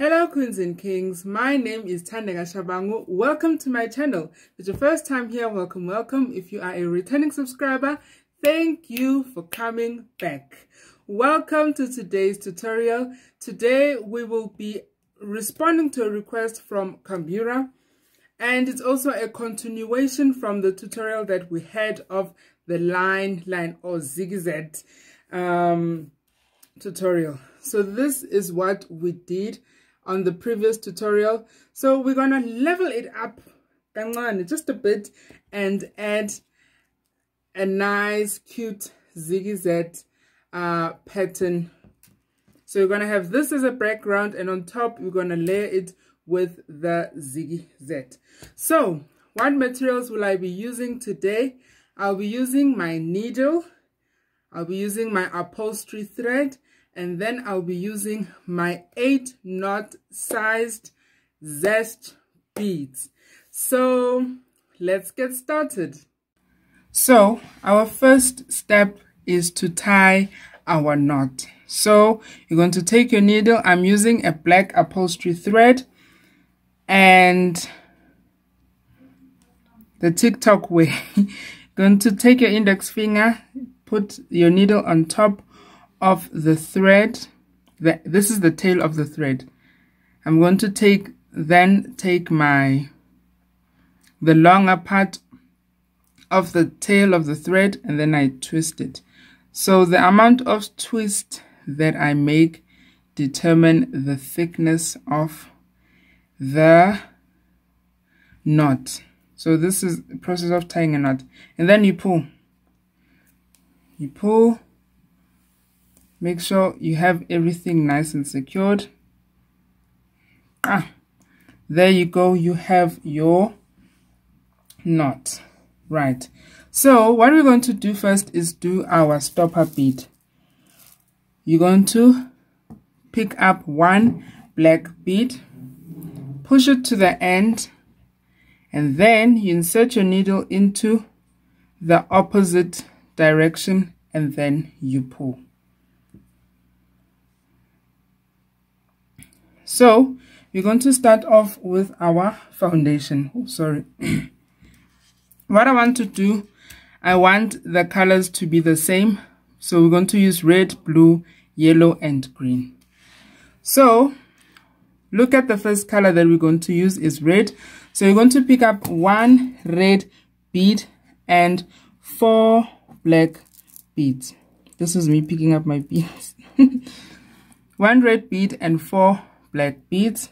Hello Queens and Kings, my name is Thandeka Shabangu. Welcome to my channel. If it's your first time here, welcome. If you are a returning subscriber, thank you for coming back. Welcome to today's tutorial. Today we will be responding to a request from Kambira, and it's also a continuation from the tutorial that we had of the line or zigzag tutorial. So this is what we did on the previous tutorial. So we're gonna level it up just a bit and add a nice cute zigzag pattern. So we're gonna have this as a background, and on top we're gonna layer it with the zigzag. So what materials will I be using today? I'll be using my needle, I'll be using my upholstery thread, and then I'll be using my 8-knot sized zest beads. So let's get started. So our first step is to tie our knot. So you're going to take your needle. I'm using a black upholstery thread and the TikTok way. Going to take your index finger, put your needle on top of the thread. This is the tail of the thread. I'm going to take the longer part of the tail of the thread, and then I twist it. So the amount of twist that I make determine the thickness of the knot. So this is the process of tying a knot, and then you pull. Make sure you have everything nice and secured. There you go, you have your knot. Right, so what we're going to do first is do our stopper bead. You're going to pick up one black bead, push it to the end, and then you insert your needle into the opposite direction, and then you pull. So we're going to start off with our foundation. What I want to do, I want the colors to be the same. So we're going to use red, blue, yellow, and green. So look at the first color that we're going to use is red. So you're going to pick up one red bead and 4 black beads. This is me picking up my beads. 1 red bead and 4 black beads.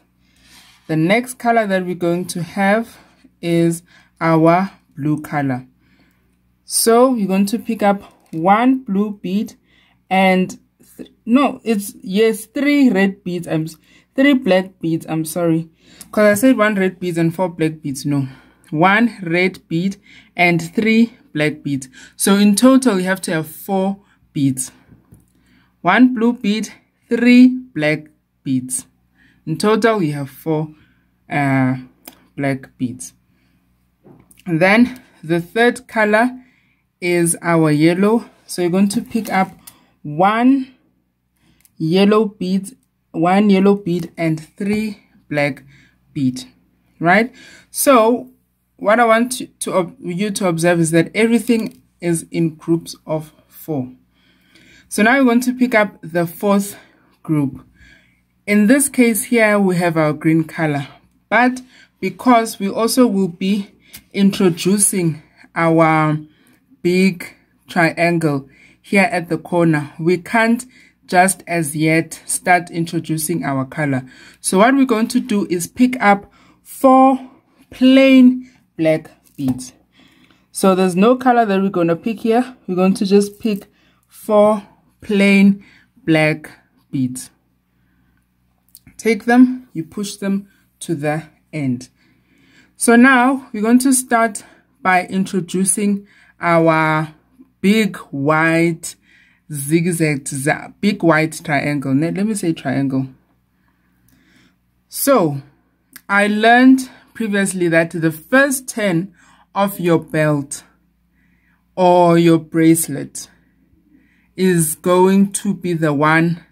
The next color that we're going to have is our blue color. So you're going to pick up 1 blue bead and 3 red beads. 3 black beads. I'm sorry, because I said 1 red bead and 4 black beads. No, 1 red bead and 3 black beads. So in total you have to have 4 beads. 1 blue bead, 3 black beads. In total, we have 4 black beads. And then the third color is our yellow. So you're going to pick up 1 yellow bead and 3 black bead. Right? So what I want you to observe is that everything is in groups of 4. So now we're going to pick up the 4th group. In this case here, we have our green color, but because we also will be introducing our big triangle here at the corner, we can't just as yet start introducing our color. So what we're going to do is pick up 4 plain black beads. So there's no color that we're going to pick here. We're going to just pick 4 plain black beads. Take them, you push them to the end. So now we're going to start by introducing our big white zigzag, big white triangle. Let me say triangle. So I learned previously that the first 10 of your belt or your bracelet is going to be the one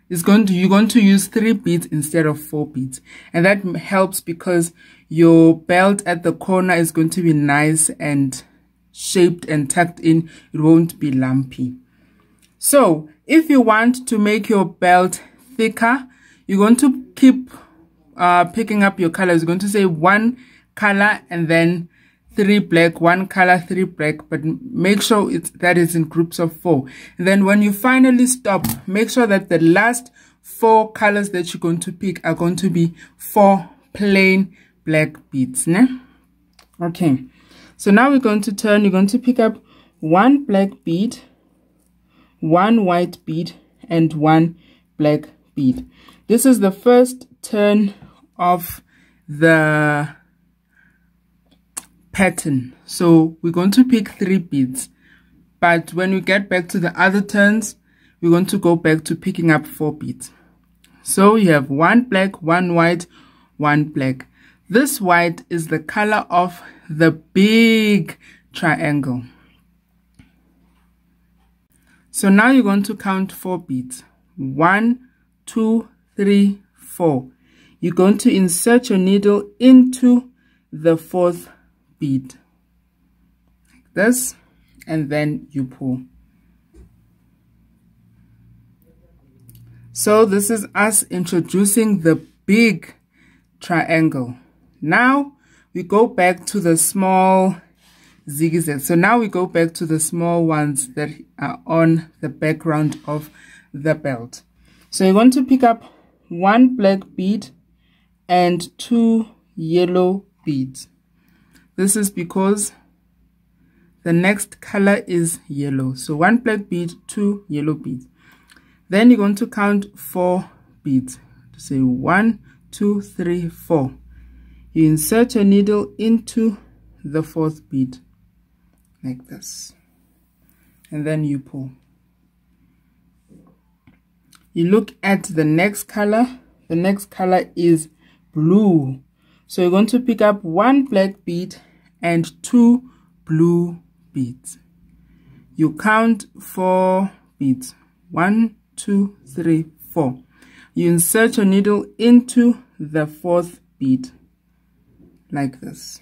you're going to use 3 beads instead of 4 beads, and that helps because your belt at the corner is going to be nice and shaped and tucked in. It won't be lumpy. So if you want to make your belt thicker, you're going to keep picking up your colors. You're going to say 1 color and then 3 black, 1 color, 3 black, but make sure that it's in groups of 4. And then when you finally stop, make sure that the last 4 colors that you're going to pick are going to be 4 plain black beads. Ne? Okay, so now we're going to turn. You're going to pick up 1 black bead, 1 white bead, and 1 black bead. This is the first turn of the pattern, so we're going to pick 3 beads, but when we get back to the other turns, we're going to go back to picking up 4 beads. So you have 1 black, 1 white, 1 black. This white is the color of the big triangle. So now you're going to count 4 beads. 1, 2, 3, 4. You're going to insert your needle into the 4th bead like this, and then you pull. So this is us introducing the big triangle. Now we go back to the small zigzag. So now we go back to the small ones that are on the background of the belt. So you're going to pick up 1 black bead and 2 yellow beads. This is because the next color is yellow. So 1 black bead, 2 yellow beads. Then you're going to count 4 beads. To say 1, 2, 3, 4. You insert your needle into the 4th bead like this, and then you pull. You look at the next color. The next color is blue. So you're going to pick up 1 black bead and 2 blue beads. You count 4 beads. 1, 2, 3, 4. You insert your needle into the 4th bead like this.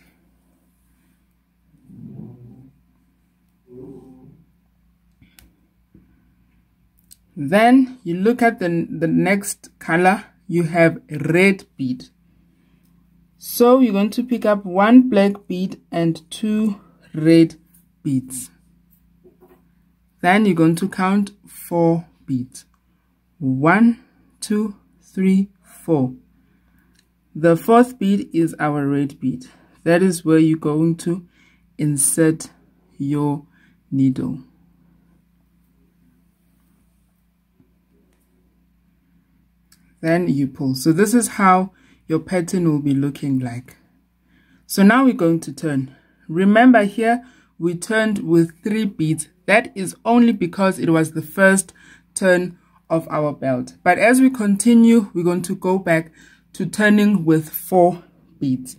Then you look at the next color. You have red bead. So you're going to pick up 1 black bead and 2 red beads. Then you're going to count 4 beads. 1, 2, 3, 4. The 4th bead is our red bead. That is where you're going to insert your needle. Then you pull. So this is how your pattern will be looking like. So now we're going to turn. Remember here we turned with 3 beads. That is only because it was the first turn of our belt. But as we continue, we're going to go back to turning with 4 beads.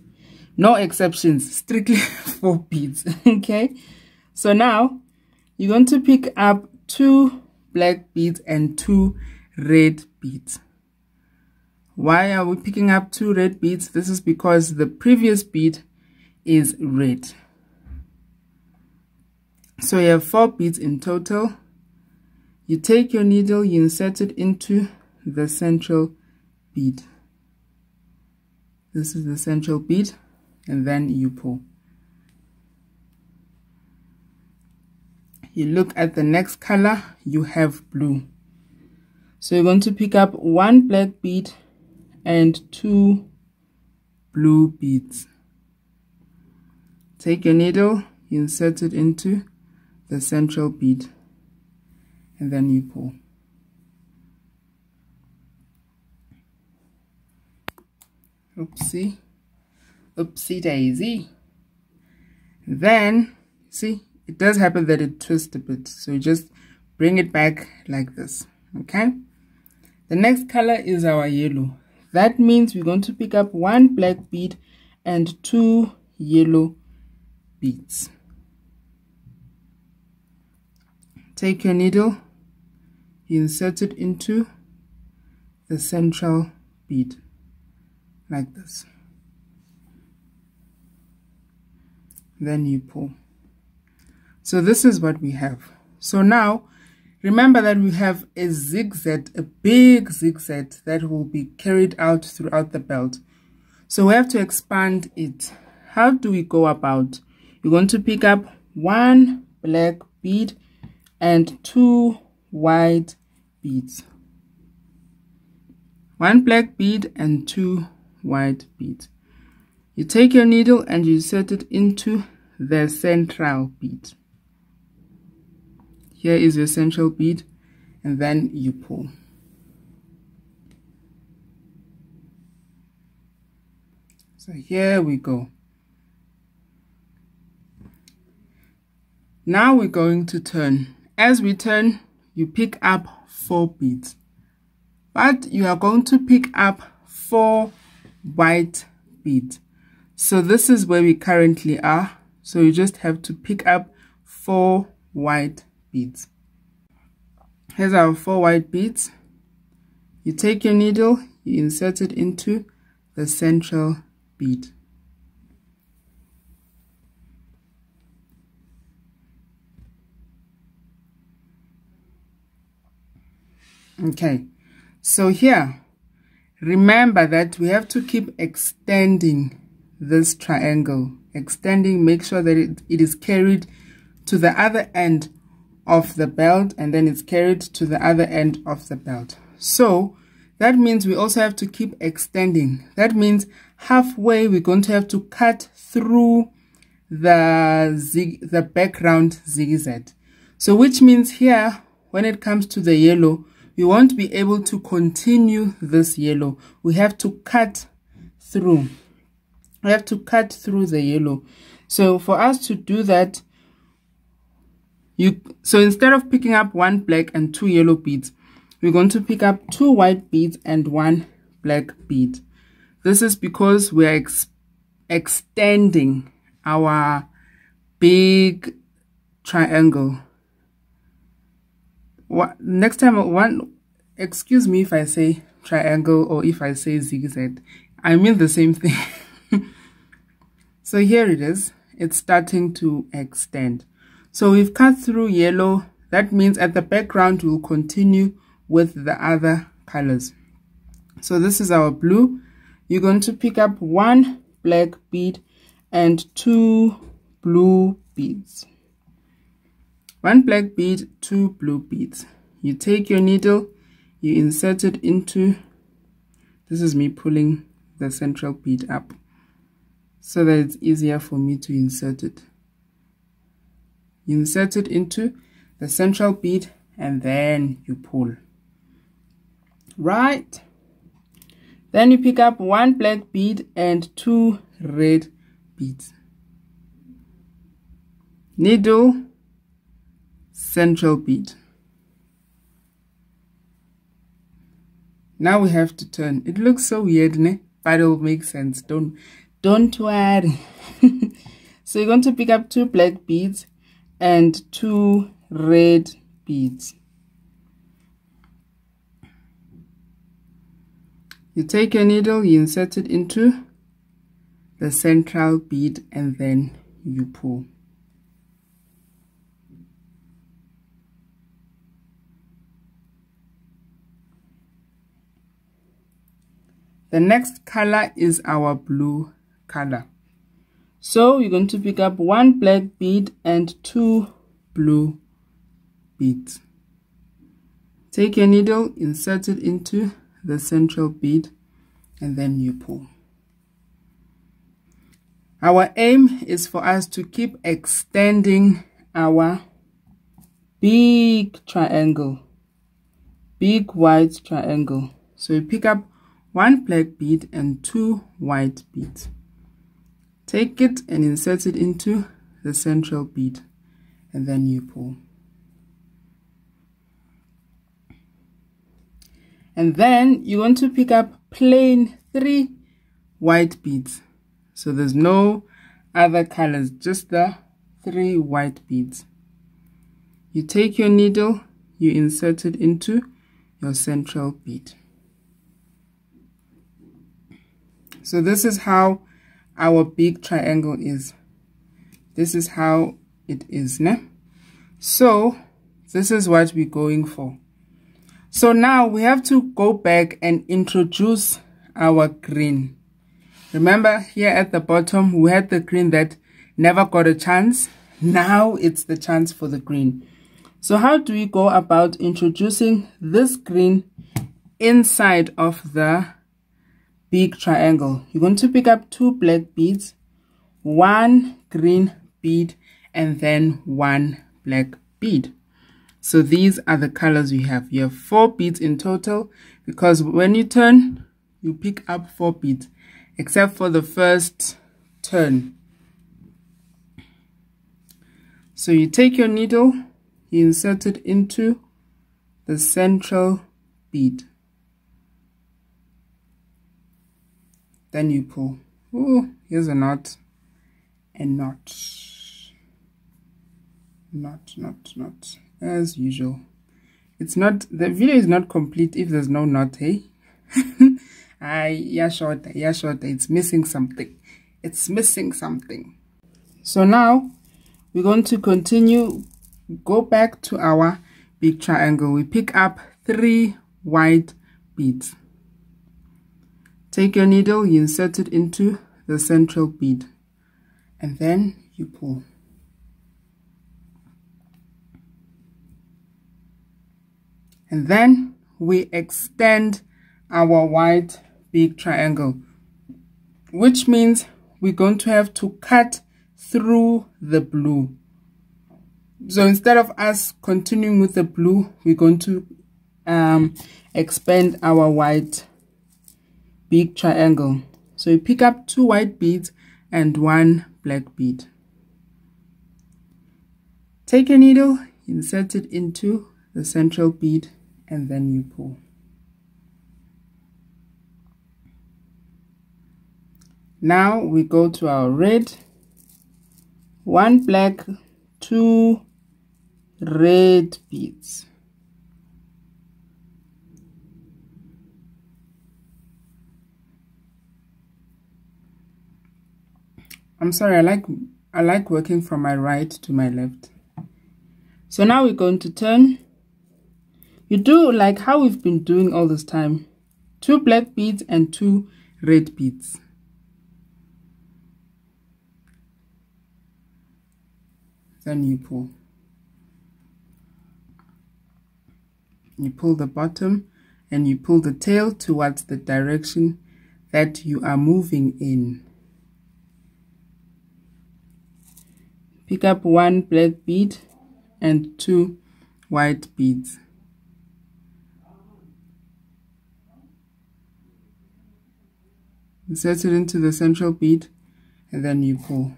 No exceptions, strictly 4 beads. Okay, so now you're going to pick up 2 black beads and 2 red beads. Why are we picking up 2 red beads? This is because the previous bead is red. So you have 4 beads in total. You take your needle, you insert it into the central bead. This is the central bead, and then you pull. You look at the next color, you have blue. So you're going to pick up 1 black bead and 2 blue beads. Take your needle, you insert it into the central bead, and then you pull. Oopsie, oopsie daisy. Then, see, it does happen that it twists a bit, so you just bring it back like this. Okay, the next color is our yellow. That means we're going to pick up 1 black bead and 2 yellow beads. Take your needle, you insert it into the central bead like this. Then you pull. So this is what we have. So now remember that we have a zigzag, a big zigzag that will be carried out throughout the belt. So we have to expand it. How do we go about? You're going to pick up one black bead and two white beads. One black bead and two white beads. You take your needle and you insert it into the central bead. Here is your central bead, and then you pull. So here we go. Now we're going to turn. As we turn, you pick up 4 beads, but you are going to pick up 4 white beads. So this is where we currently are. So you just have to pick up 4 white beads. Here's our 4 white beads. You take your needle, you insert it into the central bead. Okay, so here, remember that we have to keep extending this triangle. Extending, make sure that it is carried to the other end of the belt, and then it's carried to the other end of the belt. So that means we also have to keep extending. That means halfway we're going to have to cut through the background zigzag. So which means here, when it comes to the yellow, we won't be able to continue this yellow. We have to cut through. We have to cut through the yellow. So for us to do that, so instead of picking up 1 black and 2 yellow beads, we're going to pick up 2 white beads and 1 black bead. This is because we are extending our big triangle. Next time, excuse me if I say triangle or if I say zigzag, I mean the same thing. So here it is, it's starting to extend. So we've cut through yellow. That means at the background we'll continue with the other colors. So this is our blue. You're going to pick up 1 black bead and 2 blue beads. 1 black bead, 2 blue beads. You take your needle, you insert it into, this is me pulling the central bead up so that it's easier for me to insert it. You insert it into the central bead and then you pull. Right. Then you pick up 1 black bead and 2 red beads. Needle, central bead. Now we have to turn. It looks so weird, ne? But it will make sense. Don't worry. So you're going to pick up 2 black beads and 2 red beads. You take your needle, you insert it into the central bead and then you pull. The next color is our blue color. So you're going to pick up 1 black bead and 2 blue beads. Take your needle, insert it into the central bead, and then you pull. Our aim is for us to keep extending our big triangle, big white triangle. So you pick up 1 black bead and 2 white beads. Take it and insert it into the central bead, and then you pull. And then you want to pick up plain 3 white beads. So there's no other colors, just the 3 white beads. You take your needle, you insert it into your central bead. So this is how our big triangle is. This is how it is, ne? So this is what we're going for. So now we have to go back and introduce our green. Remember here at the bottom we had the green that never got a chance. Now it's the chance for the green. So how do we go about introducing this green inside of the big triangle? You're going to pick up 2 black beads, 1 green bead, and then 1 black bead. So these are the colors we have. You have 4 beads in total, because when you turn, you pick up 4 beads, except for the first turn. So you take your needle, you insert it into the central bead. Then you pull. Oh, here's a knot. And knot. Knot. As usual. It's not, the video is not complete if there's no knot, hey? Yeah, short. It's missing something. It's missing something. So now we're going to continue. Go back to our big triangle. We pick up 3 white beads. Take your needle, you insert it into the central bead, and then you pull. And then we extend our white big triangle, which means we're going to have to cut through the blue. So instead of us continuing with the blue, we're going to expand our white big triangle. So you pick up 2 white beads and 1 black bead. Take a needle, insert it into the central bead, and then you pull. Now we go to our red. 1 black, 2 red beads. I'm sorry, I like working from my right to my left. So now we're going to turn. You do like how we've been doing all this time. 2 black beads and 2 red beads. Then you pull. You pull the bottom and you pull the tail towards the direction that you are moving in. Pick up 1 black bead and 2 white beads. Insert it into the central bead and then you pull.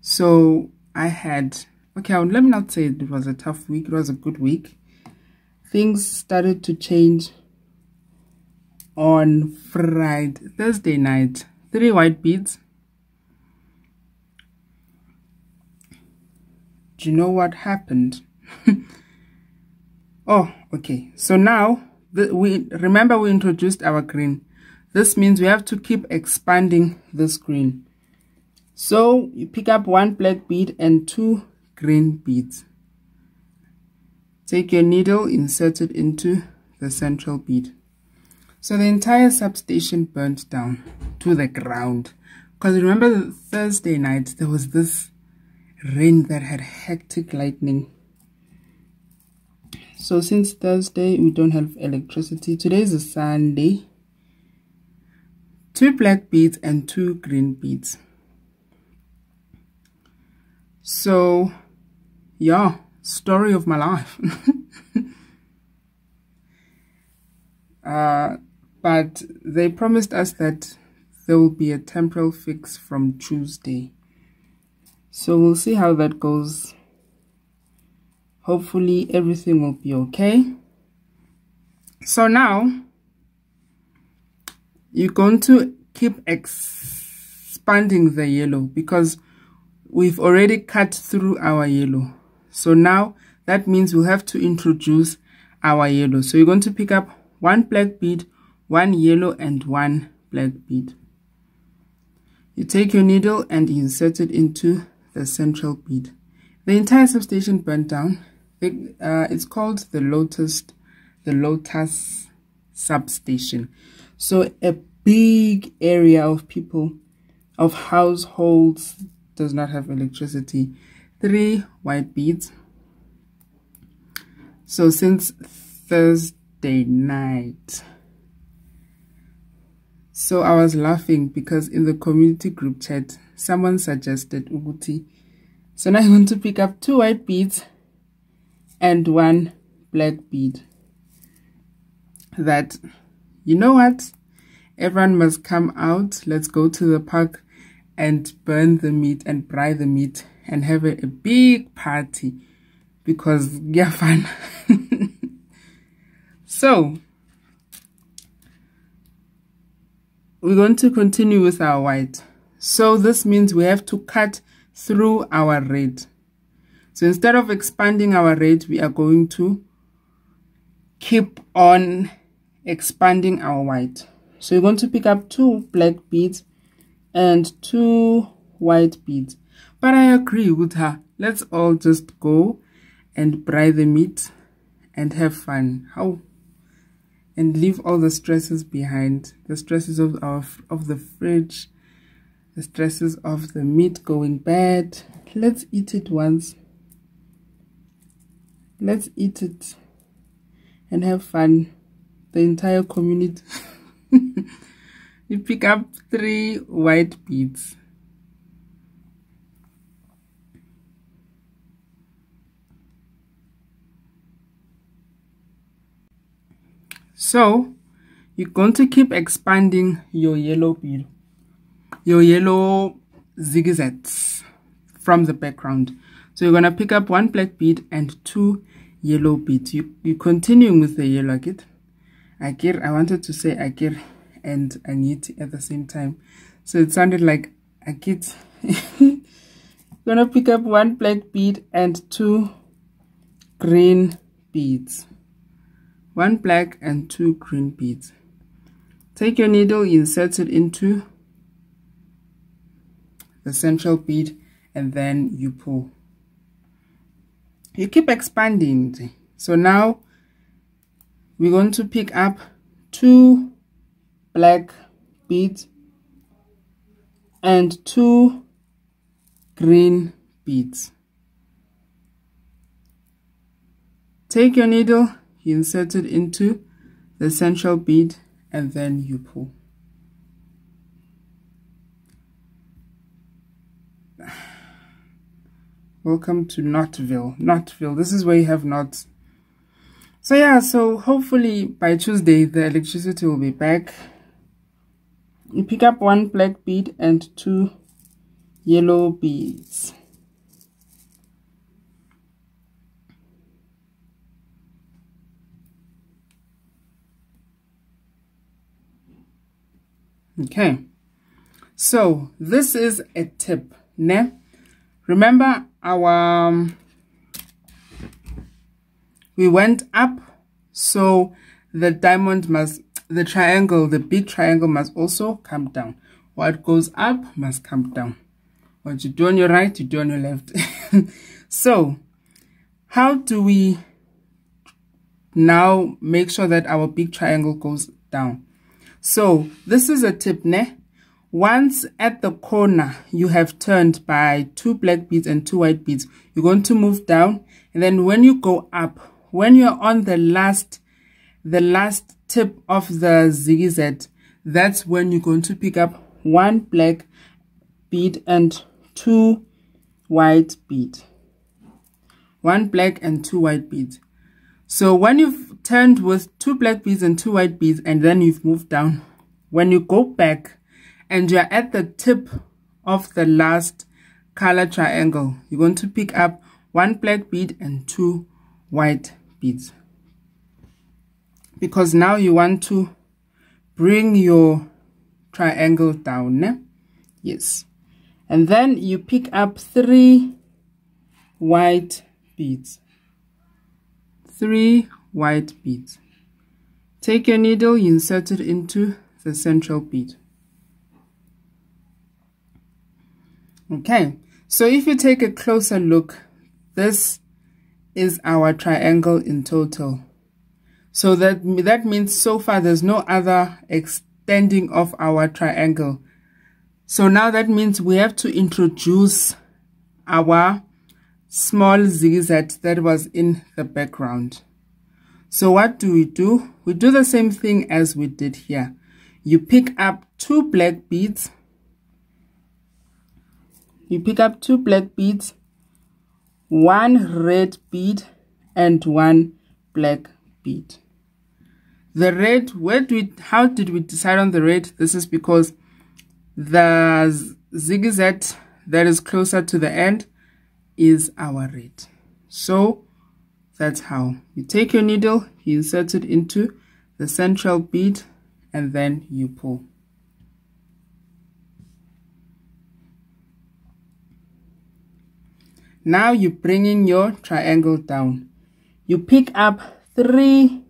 So I had, okay, let me not say it was a tough week, it was a good week. Things started to change on Thursday night. 3 white beads. Do you know what happened? Oh, okay. So now, remember we introduced our green. This means we have to keep expanding this green. So you pick up 1 black bead and 2 green beads. Take your needle, insert it into the central bead. So the entire substation burnt down to the ground. Because remember the Thursday night, there was this rain that had hectic lightning. So since Thursday, we don't have electricity. Today is a Sunday. 2 black beads and 2 green beads. So, yeah, story of my life. But they promised us that there will be a temporal fix from Tuesday. So we'll see how that goes. Hopefully everything will be okay. So now, you're going to keep expanding the yellow because we've already cut through our yellow. So now that means we'll have to introduce our yellow. So you're going to pick up 1 black bead, 1 yellow, and 1 black bead. You take your needle and insert it into the central bead. The entire substation burnt down. It's called the Lotus substation. So a big area of people, of households, does not have electricity. 3 white beads. So since Thursday night, so I was laughing because in the community group chat someone suggested Uguti. So now I want to pick up 2 white beads and 1 black bead. That, you know what, everyone must come out, let's go to the park and burn the meat and fry the meat and have a big party, because yeah, fun. So we're going to continue with our white. So this means we have to cut through our red. So instead of expanding our red, we are going to keep on expanding our white. So you're going to pick up 2 black beads and 2 white beads. But I agree with her. Let's all just go and fry the meat and have fun. How? And leave all the stresses behind. The stresses of the fridge, the stresses of the meat going bad. Let's eat it once. Let's eat it and have fun. The entire community. You pick up 3 white beads. So you're going to keep expanding your yellow bead, your yellow zigzags from the background. So you're going to pick up 1 black bead and 2 yellow beads. You're continuing with the yellow again. Agir, I wanted to say agir and aniti at the same time, so it sounded like agit. Gonna pick up 1 black bead and 2 green beads. 1 black and 2 green beads. Take your needle, insert it into the central bead, and then you pull. You keep expanding. So now we're going to pick up 2 black beads and 2 green beads. Take your needle, insert it into the central bead, and then you pull. Welcome to Knotville. This is where you have knots. So yeah, so hopefully by Tuesday the electricity will be back. You pick up 1 black bead and 2 yellow beads. Okay, so this is a tip, ne? Remember our we went up, so the diamond must, the triangle, the big triangle must also come down. What goes up must come down. What you do on your right, you do on your left. So how do we now make sure that our big triangle goes down? So this is a tip, ne? Once at the corner you have turned by 2 black beads and 2 white beads, you're going to move down, and then when you go up, when you're on the last tip of the zigzag, that's when you're going to pick up 1 black bead and 2 white bead. 1 black and 2 white beads. So when you've turned with 2 black beads and 2 white beads, and then you've moved down, when you go back and you're at the tip of the last color triangle, you're going to pick up 1 black bead and 2 white beads, because now you want to bring your triangle down, ne? Yes. And then you pick up 3 white beads. 3 white beads. Take your needle, you insert it into the central bead. Okay, so if you take a closer look, this is our triangle in total. So that means so far there's no other extending of our triangle. So now that means we have to introduce our small zigzag that was in the background. So what do? We do the same thing as we did here. You pick up 2 black beads. You pick up 2 black beads, 1 red bead, and 1 black bead. The red, how did we decide on the red? This is because the zigzag that is closer to the end is our red. So that's how you take your needle, you insert it into the central bead, and then you pull. Now you're bringing your triangle down. You pick up 3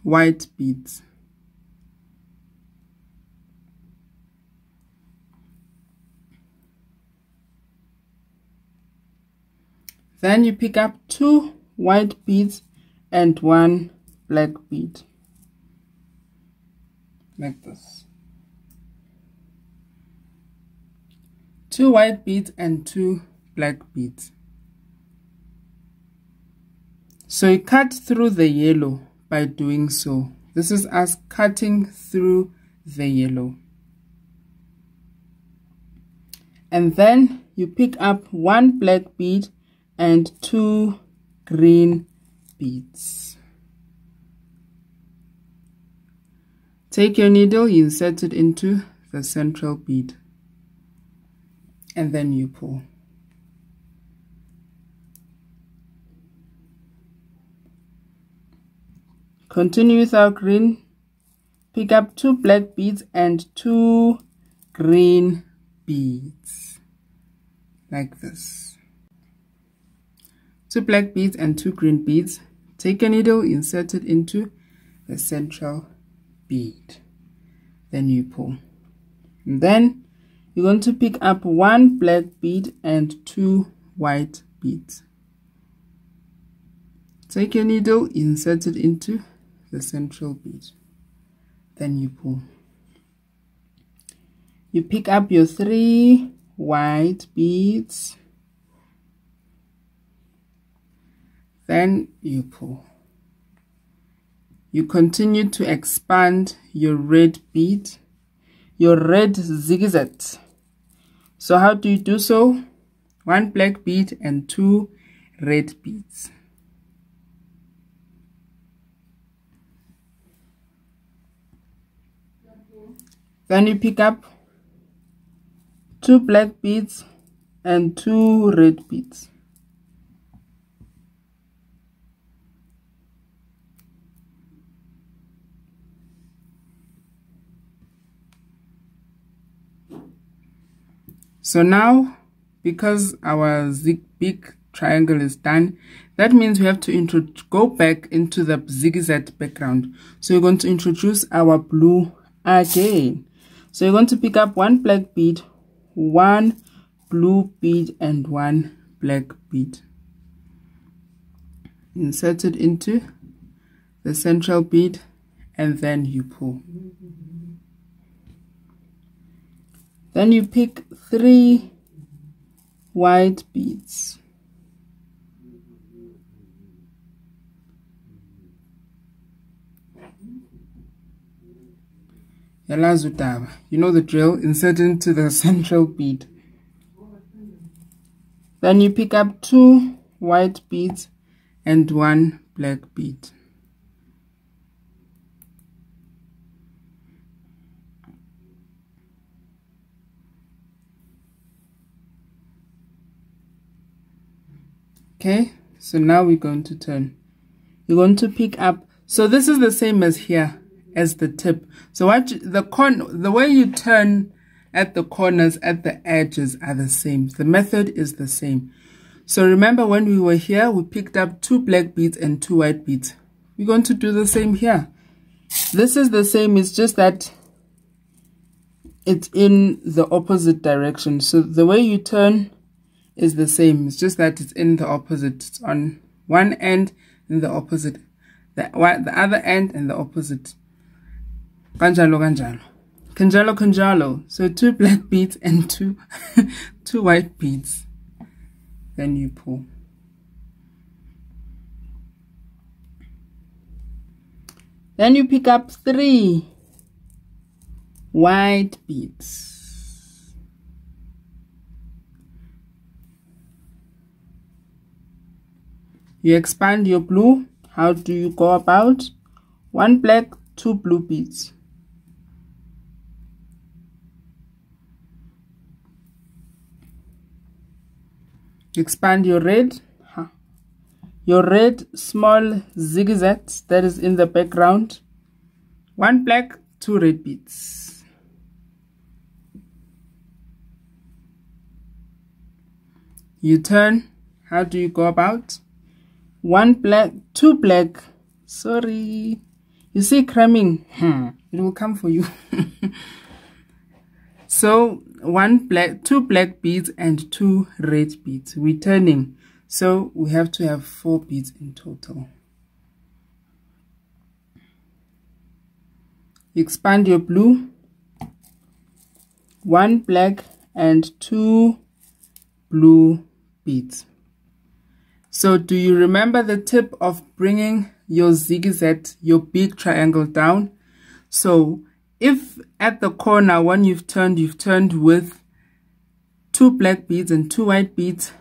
white beads. Then you pick up 2 white beads and 1 black bead. Like this. 2 white beads and 2 black beads. So you cut through the yellow by doing so. This is us cutting through the yellow. And then you pick up 1 black bead and 2 green beads. Take your needle, you insert it into the central bead, and then you pull. Continue with our green. Pick up 2 black beads and 2 green beads, like this. 2 black beads and 2 green beads. Take a needle, insert it into the central bead, then you pull. And then you're going to pick up 1 black bead and 2 white beads. Take your needle, insert it into the central bead, then you pull. You pick up your 3 white beads, then you pull. You continue to expand your red bead, your red zigzag. So how do you do so? 1 black bead and 2 red beads. Then you pick up 2 black beads and 2 red beads. So now, because our big triangle is done, that means we have to go back into the zigzag background. So we're going to introduce our blue again. So you're going to pick up 1 black bead, 1 blue bead, and 1 black bead. Insert it into the central bead, and then you pull. Then you pick 3 white beads. You know the drill, insert into the central bead. Then you pick up 2 white beads and 1 black bead. Okay, so now we're going to turn. You're going to pick up, so this is the same as here, as the tip. So the way you turn at the corners, at the edges are the same. The method is the same. So remember when we were here, we picked up 2 black beads and 2 white beads. we're going to do the same here. This is the same, it's just that it's in the opposite direction. So the way you turn is the same, it's just that it's in the opposite. It's on one end and the opposite, the other end and the opposite. Kanjalo kanjalo. Kanjalo kanjalo. So 2 black beads and two white beads. Then you pull. Then you pick up 3 white beads. You expand your blue. How do you go about? 1 black, 2 blue beads. Expand your red small zigzags that is in the background. 1 black, 2 red beads. You turn. How do you go about? 1 black, 2 black. Sorry, you see cramming, it will come for you. So 1 black, 2 black beads and 2 red beads. We're turning, so we have to have 4 beads in total. Expand your blue. 1 black and 2 blue beads. So do you remember the tip of bringing your zigzag, your big triangle down? So if at the corner when you've turned with 2 black beads and 2 white beads,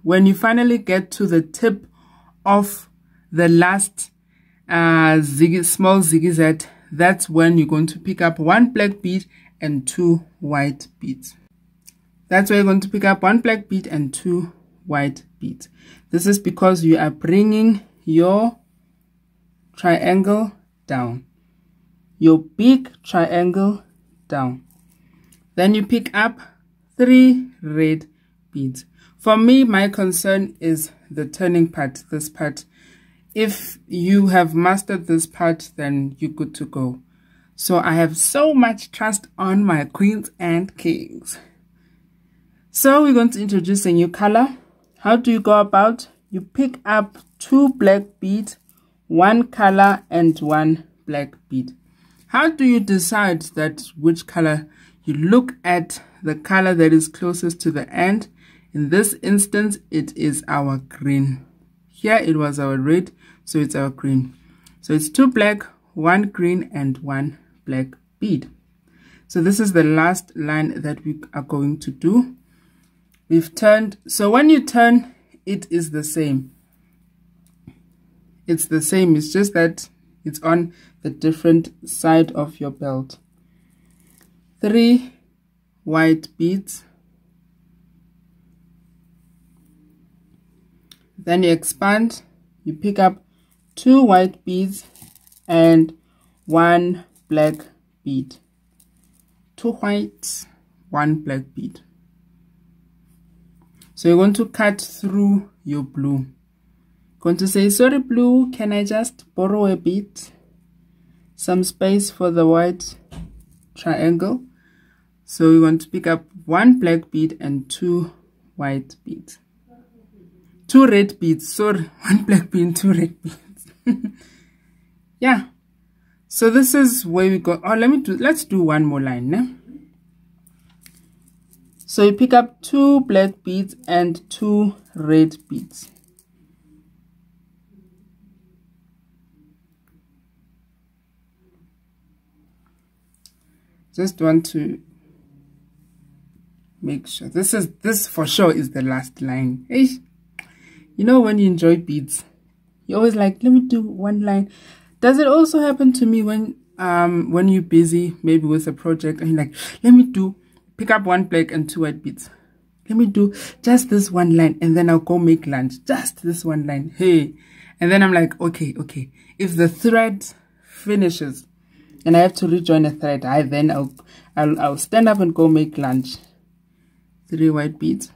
when you finally get to the tip of the last small zigzag, that's when you're going to pick up 1 black bead and 2 white beads. That's where you're going to pick up 1 black bead and 2 white beads. This is because you are bringing your triangle down, your big triangle down. Then you pick up 3 red beads. For me, my concern is the turning part, this part. If you have mastered this part, then you're good to go. So I have so much trust on my queens and kings. So we're going to introduce a new color. How do you go about? You pick up 2 black beads, 1 color and 1 black bead. How do you decide that which color? You look at the color that is closest to the end. In this instance, it is our green. Here it was our red, so it's our green. So it's 2 black, 1 green and 1 black bead. So this is the last line that we are going to do. We've turned, so when you turn, it is the same. It's the same, it's just that it's on the different side of your belt. 3 white beads. Then you expand, you pick up 2 white beads and 1 black bead. 2 whites, 1 black bead. So you're going to cut through your blue. Going to say, sorry blue, can I just borrow a bit? Some space for the white triangle. So we're going to pick up 1 black bead and 2 white beads. 2 red beads, sorry, 1 black bead and 2 red beads. Yeah. So this is where we go. Oh, let's do one more line now. So you pick up 2 black beads and 2 red beads. Just want to make sure this for sure is the last line. Hey, you know when you enjoy beads, you're always like, let me do one line. Does it also happen to me when you're busy maybe with a project and you're like, let me pick up 1 black and 2 white beads. Let me do just this one line and then I'll go make lunch. Just this one line. Hey. And then I'm like, okay. If the thread finishes and I have to rejoin a thread, then I'll stand up and go make lunch. 3 white beads.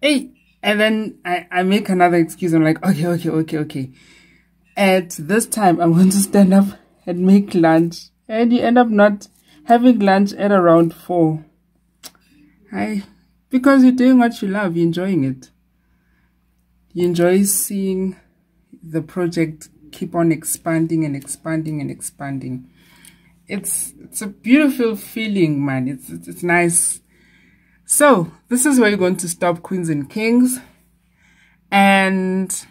Hey. And then I make another excuse. I'm like, okay. At this time, I'm going to stand up and make lunch. And you end up not having lunch at around 4. Because you're doing what you love, you're enjoying it. You enjoy seeing the project keep on expanding and expanding and expanding. It's a beautiful feeling, man. It's nice. So this is where you're going to stop, Queens and Kings. And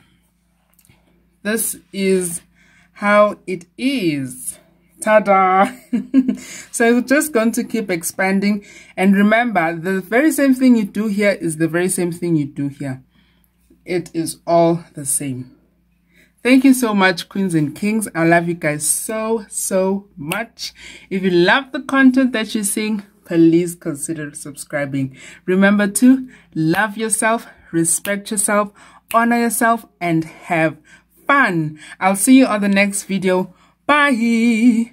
this is how it is. Ta-da! So we're just going to keep expanding. And remember, the very same thing you do here is the very same thing you do here. It is all the same. Thank you so much, Queens and Kings. I love you guys so much. If you love the content that you're seeing, please consider subscribing. Remember to love yourself, respect yourself, honor yourself, and have fun. I'll see you on the next video. Bye.